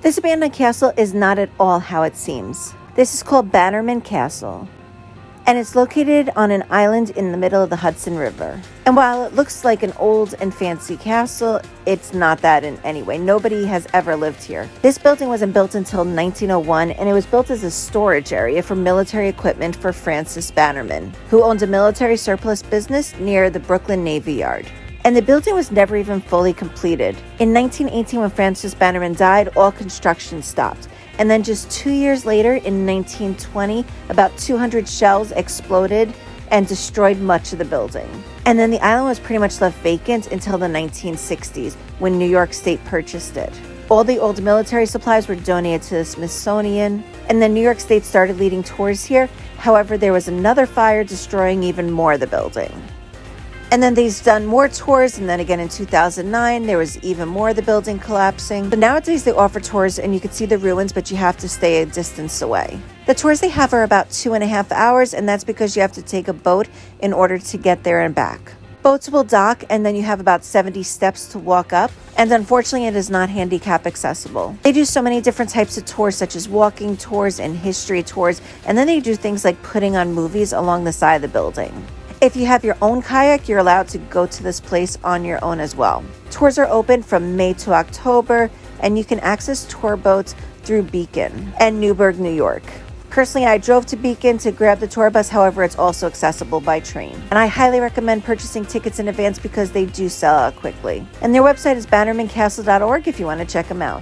This abandoned castle is not at all how it seems. This is called Bannerman Castle, and it's located on an island in the middle of the Hudson River. And while it looks like an old and fancy castle, it's not that in any way. Nobody has ever lived here. This building wasn't built until 1901, and it was built as a storage area for military equipment for Francis Bannerman, who owned a military surplus business near the Brooklyn Navy Yard. And the building was never even fully completed. In 1918, when Francis Bannerman died, all construction stopped. And then just 2 years later, in 1920, about 200 shells exploded and destroyed much of the building. And then the island was pretty much left vacant until the 1960s, when New York State purchased it. All the old military supplies were donated to the Smithsonian, and then New York State started leading tours here. However, there was another fire destroying even more of the building. And then they've done more tours, and then again in 2009, there was even more of the building collapsing. But nowadays they offer tours and you can see the ruins, but you have to stay a distance away. The tours they have are about 2.5 hours, and that's because you have to take a boat in order to get there and back. Boats will dock, and then you have about 70 steps to walk up, and unfortunately it is not handicap accessible. They do so many different types of tours, such as walking tours and history tours, and then they do things like putting on movies along the side of the building. If you have your own kayak, you're allowed to go to this place on your own as well. Tours are open from May to October, and you can access tour boats through Beacon and Newburgh, New York. Personally, I drove to Beacon to grab the tour bus. However, it's also accessible by train. And I highly recommend purchasing tickets in advance because they do sell out quickly. And their website is bannermancastle.org if you want to check them out.